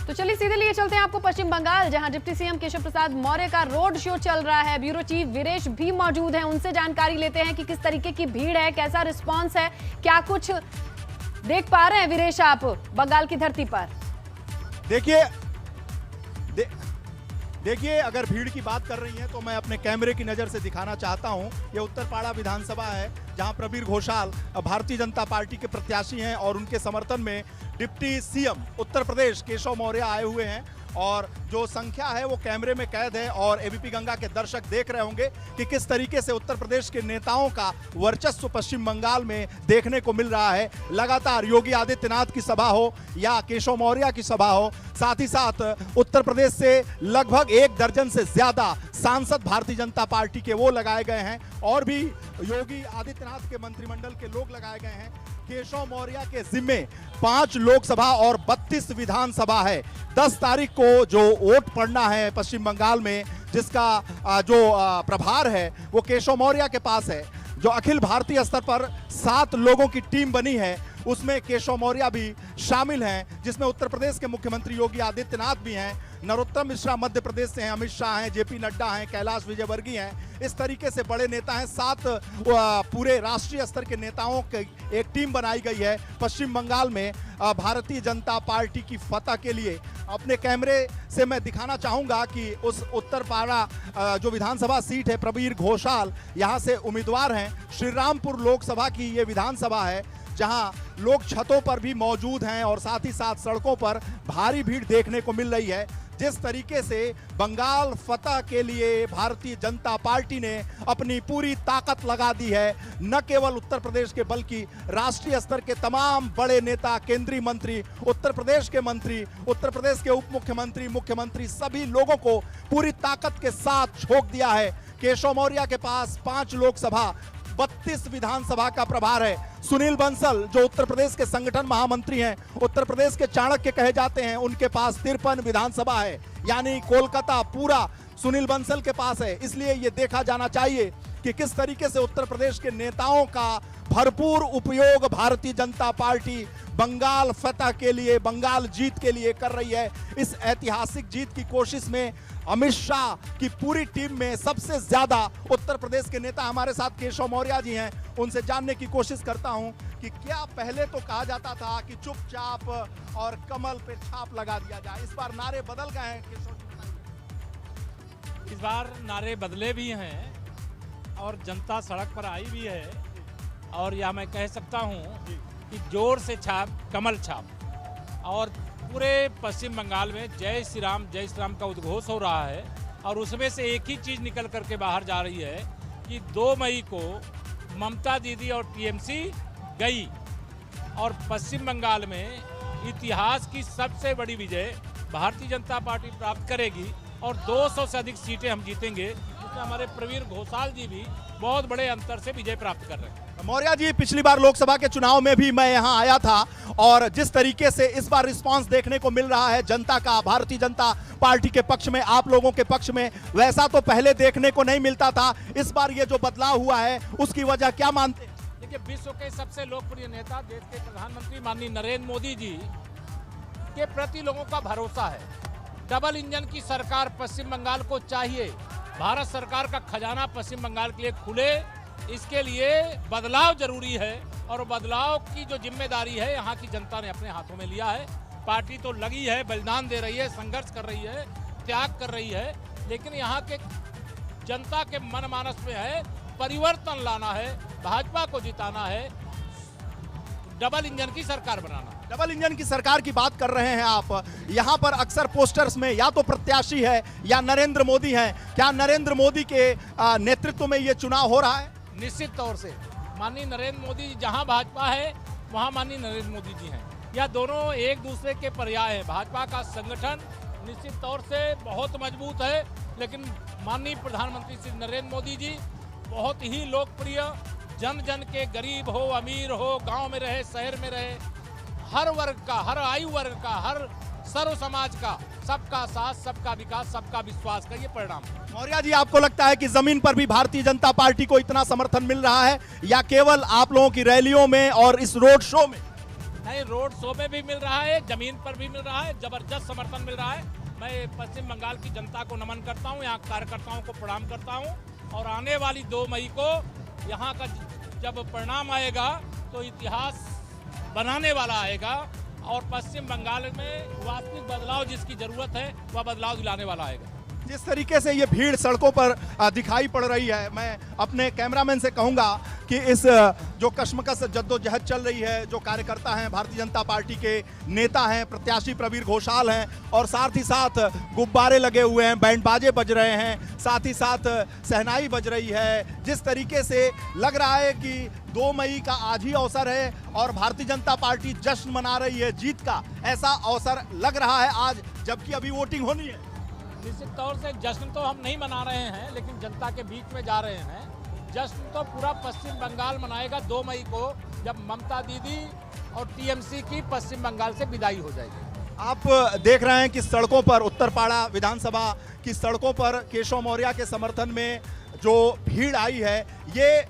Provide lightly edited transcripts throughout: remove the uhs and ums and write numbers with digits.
तो चलिए सीधे लिए चलते हैं आपको पश्चिम बंगाल, जहां डिप्टी सीएम केशव प्रसाद मौर्य का रोड शो चल रहा है। ब्यूरो चीफ वीरेश भी मौजूद हैं, उनसे जानकारी लेते हैं कि किस तरीके की भीड़ है, कैसा रिस्पांस है, क्या कुछ देख पा रहे हैं वीरेश आप बंगाल की धरती पर। देखिए अगर भीड़ की बात कर रही हैं तो मैं अपने कैमरे की नज़र से दिखाना चाहता हूं। ये उत्तरपाड़ा विधानसभा है, जहां प्रवीर घोषाल भारतीय जनता पार्टी के प्रत्याशी हैं और उनके समर्थन में डिप्टी सीएम उत्तर प्रदेश केशव मौर्य आए हुए हैं। और जो संख्या है वो कैमरे में कैद है और एबीपी गंगा के दर्शक देख रहे होंगे कि किस तरीके से उत्तर प्रदेश के नेताओं का वर्चस्व पश्चिम बंगाल में देखने को मिल रहा है। लगातार योगी आदित्यनाथ की सभा हो या केशव मौर्य की सभा हो, साथ ही साथ उत्तर प्रदेश से लगभग 1 दर्जन से ज्यादा सांसद भारतीय जनता पार्टी के वो लगाए गए हैं और भी योगी आदित्यनाथ के मंत्रिमंडल के लोग लगाए गए हैं। केशव मौर्य के जिम्मे 5 लोकसभा और 32 विधानसभा है। 10 तारीख को जो वोट पड़ना है पश्चिम बंगाल में, जिसका जो प्रभार है वो केशव मौर्य के पास है। जो अखिल भारतीय स्तर पर 7 लोगों की टीम बनी है उसमें केशव मौर्य भी शामिल हैं, जिसमें उत्तर प्रदेश के मुख्यमंत्री योगी आदित्यनाथ भी हैं, नरोत्तम मिश्रा मध्य प्रदेश से हैं, अमित शाह हैं, जेपी नड्डा हैं, कैलाश विजयवर्गीय हैं। इस तरीके से बड़े नेता हैं। 7 पूरे राष्ट्रीय स्तर के नेताओं की एक टीम बनाई गई है पश्चिम बंगाल में भारतीय जनता पार्टी की फतह के लिए। अपने कैमरे से मैं दिखाना चाहूंगा कि उस उत्तरपाड़ा जो विधानसभा सीट है, प्रवीर घोषाल यहाँ से उम्मीदवार हैं। श्रीरामपुर लोकसभा की ये विधानसभा है जहां लोग छतों पर भी मौजूद हैं और साथ ही साथ सड़कों पर भारी भीड़ देखने को मिल रही है। जिस तरीके से बंगाल फतह के लिए भारतीय जनता पार्टी ने अपनी पूरी ताकत लगा दी है, न केवल उत्तर प्रदेश के बल्कि राष्ट्रीय स्तर के तमाम बड़े नेता, केंद्रीय मंत्री, उत्तर प्रदेश के मंत्री, उत्तर प्रदेश के उप मुख्यमंत्री, मुख्यमंत्री, सभी लोगों को पूरी ताकत के साथ झोंक दिया है। केशव मौर्य के पास 5 लोकसभा 32 विधानसभा का प्रभार है। सुनील बंसल जो उत्तर प्रदेश के संगठन महामंत्री हैं, उत्तर प्रदेश के चाणक्य कहे जाते हैं, उनके पास 53 विधानसभा है, यानी कोलकाता पूरा सुनील बंसल के पास है। इसलिए ये देखा जाना चाहिए कि किस तरीके से उत्तर प्रदेश के नेताओं का भरपूर उपयोग भारतीय जनता पार्टी बंगाल फतह के लिए, बंगाल जीत के लिए कर रही है। इस ऐतिहासिक जीत की कोशिश में अमित शाह की पूरी टीम में सबसे ज्यादा उत्तर प्रदेश के नेता हमारे साथ केशव मौर्य जी हैं। उनसे जानने की कोशिश करता हूं कि क्या पहले तो कहा जाता था कि चुपचाप और कमल पे छाप लगा दिया जाए, इस बार नारे बदल गए हैं केशव जी? इस बार नारे बदले भी हैं और जनता सड़क पर आई भी है और या मैं कह सकता हूं कि जोर से छाप, कमल छाप। और पूरे पश्चिम बंगाल में जय श्री राम का उद्घोष हो रहा है और उसमें से एक ही चीज़ निकल करके बाहर जा रही है कि 2 मई को ममता दीदी और टीएमसी गई और पश्चिम बंगाल में इतिहास की सबसे बड़ी विजय भारतीय जनता पार्टी प्राप्त करेगी और 200 से अधिक सीटें हम जीतेंगे, जिसमें हमारे प्रवीर घोषाल जी भी बहुत बड़े अंतर से विजय प्राप्त कर रहे हैं। मौर्य जी, पिछली बार लोकसभा के चुनाव में भी मैं यहां आया था और जिस तरीके से इस बार रिस्पांस देखने को मिल रहा है जनता का भारतीय जनता पार्टी के पक्ष में, आप लोगों के पक्ष में, वैसा तो पहले देखने को नहीं मिलता था। इस बार ये जो बदलाव हुआ है उसकी वजह क्या मानते हैं? देखिए, विश्व के सबसे लोकप्रिय नेता, देश के प्रधानमंत्री माननीय नरेंद्र मोदी जी के प्रति लोगों का भरोसा है। डबल इंजन की सरकार पश्चिम बंगाल को चाहिए। भारत सरकार का खजाना पश्चिम बंगाल के लिए खुले, इसके लिए बदलाव जरूरी है और बदलाव की जो जिम्मेदारी है यहाँ की जनता ने अपने हाथों में लिया है। पार्टी तो लगी है, बलिदान दे रही है, संघर्ष कर रही है, त्याग कर रही है, लेकिन यहाँ के जनता के मन मानस में है परिवर्तन लाना है, भाजपा को जिताना है, डबल इंजन की सरकार बनाना। डबल इंजन की सरकार की बात कर रहे हैं आप। यहाँ पर अक्सर पोस्टर्स में या तो प्रत्याशी है या नरेंद्र मोदी हैं। क्या नरेंद्र मोदी के नेतृत्व में ये चुनाव हो रहा है? निश्चित तौर से माननीय नरेंद्र मोदी, जहां भाजपा है वहां माननीय नरेंद्र मोदी जी हैं। या दोनों एक दूसरे के पर्याय हैं। भाजपा का संगठन निश्चित तौर से बहुत मजबूत है, लेकिन माननीय प्रधानमंत्री श्री नरेंद्र मोदी जी बहुत ही लोकप्रिय, जन जन के, गरीब हो, अमीर हो, गांव में रहे, शहर में रहे, हर वर्ग का, हर आयु वर्ग का, हर सर्व समाज का, सबका साथ, सबका विकास, सबका विश्वास का ये परिणाम। मौर्य जी, आपको लगता है कि जमीन पर भी भारतीय जनता पार्टी को इतना समर्थन मिल रहा है या केवल आप लोगों की रैलियों में और इस रोड शो में? नहीं, रोड शो में भी मिल रहा है, जमीन पर भी मिल रहा है, जबरदस्त समर्थन मिल रहा है। मैं पश्चिम बंगाल की जनता को नमन करता हूँ, यहाँ कार्यकर्ताओं को प्रणाम करता हूँ और आने वाली 2 मई को यहाँ का जब परिणाम आएगा तो इतिहास बनाने वाला आएगा और पश्चिम बंगाल में वास्तविक बदलाव जिसकी जरूरत है वह बदलाव दिलाने वाला आएगा। जिस तरीके से ये भीड़ सड़कों पर दिखाई पड़ रही है, मैं अपने कैमरामैन से कहूंगा कि इस जो कश्मकश जद्दोजहद चल रही है, जो कार्यकर्ता हैं, भारतीय जनता पार्टी के नेता हैं, प्रत्याशी प्रवीर घोषाल हैं और साथ ही साथ गुब्बारे लगे हुए हैं, बैंड बाजे बज रहे हैं, साथ ही साथ शहनाई बज रही है। जिस तरीके से लग रहा है कि 2 मई का आज ही अवसर है और भारतीय जनता पार्टी जश्न मना रही है जीत का, ऐसा अवसर लग रहा है आज, जबकि अभी वोटिंग होनी है। निश्चित तौर से जश्न तो हम नहीं मना रहे हैं, लेकिन जनता के बीच में जा रहे हैं। जश्न तो पूरा पश्चिम बंगाल मनाएगा 2 मई को, जब ममता दीदी और टीएमसी की पश्चिम बंगाल से विदाई हो जाएगी। आप देख रहे हैं कि सड़कों पर, उत्तरपाड़ा विधानसभा की सड़कों पर केशव मौर्य के समर्थन में जो भीड़ आई है, ये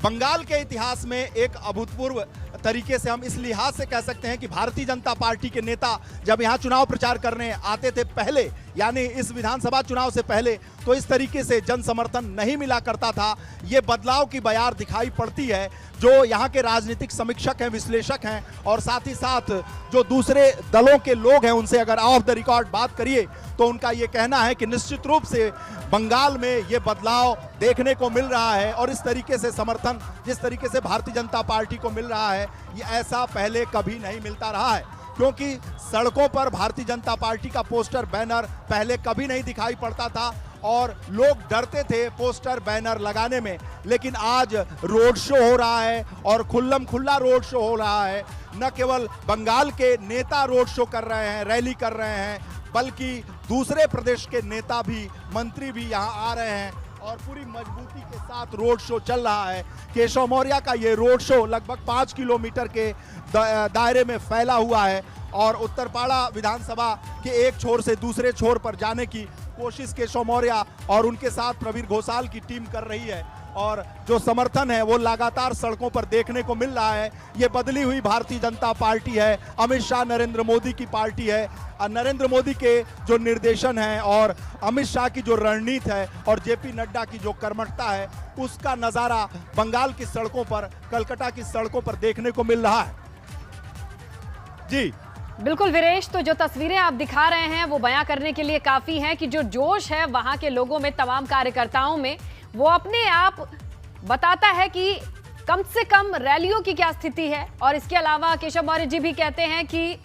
बंगाल के इतिहास में एक अभूतपूर्व तरीके से, हम इस लिहाज से कह सकते हैं कि भारतीय जनता पार्टी के नेता जब यहाँ चुनाव प्रचार करने आते थे पहले, यानी इस विधानसभा चुनाव से पहले, तो इस तरीके से जन समर्थन नहीं मिला करता था। ये बदलाव की बयार दिखाई पड़ती है। जो यहाँ के राजनीतिक समीक्षक हैं, विश्लेषक हैं और साथ ही साथ जो दूसरे दलों के लोग हैं, उनसे अगर ऑफ द रिकॉर्ड बात करिए तो उनका ये कहना है कि निश्चित रूप से बंगाल में ये बदलाव देखने को मिल रहा है और इस तरीके से समर्थन जिस तरीके से भारतीय जनता पार्टी को मिल रहा है, ये ऐसा पहले कभी नहीं मिलता रहा है। क्योंकि सड़कों पर भारतीय जनता पार्टी का पोस्टर बैनर पहले कभी नहीं दिखाई पड़ता था और लोग डरते थे पोस्टर बैनर लगाने में, लेकिन आज रोड शो हो रहा है और खुल्लम खुल्ला रोड शो हो रहा है। न केवल बंगाल के नेता रोड शो कर रहे हैं, रैली कर रहे हैं, बल्कि दूसरे प्रदेश के नेता भी, मंत्री भी यहाँ आ रहे हैं और पूरी मजबूती के साथ रोड शो चल रहा है। केशव मौर्य का ये रोड शो लगभग 5 किलोमीटर के दायरे में फैला हुआ है और उत्तरपाड़ा विधानसभा के एक छोर से दूसरे छोर पर जाने की कोशिश केशव मौर्य और उनके साथ प्रवीर घोषाल की टीम कर रही है और जो समर्थन है वो लगातार सड़कों पर देखने को मिल रहा है। ये बदली हुई भारतीय जनता पार्टी है, अमित शाह नरेंद्र मोदी की पार्टी है। नरेंद्र मोदी के जो निर्देशन है और अमित शाह की जो रणनीति है और जेपी नड्डा की जो कर्मठता है, उसका नज़ारा बंगाल की सड़कों पर, कलकत्ता की सड़कों पर देखने को मिल रहा है। जी बिल्कुल वीरेश, तो जो तस्वीरें आप दिखा रहे हैं वो बयां करने के लिए काफी हैं कि जो जोश है वहां के लोगों में, तमाम कार्यकर्ताओं में, वो अपने आप बताता है कि कम से कम रैलियों की क्या स्थिति है। और इसके अलावा केशव मौर्य जी भी कहते हैं कि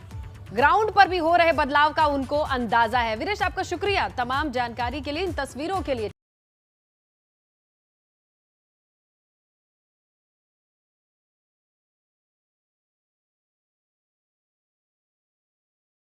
ग्राउंड पर भी हो रहे बदलाव का उनको अंदाजा है। वीरेश, आपका शुक्रिया तमाम जानकारी के लिए, इन तस्वीरों के लिए।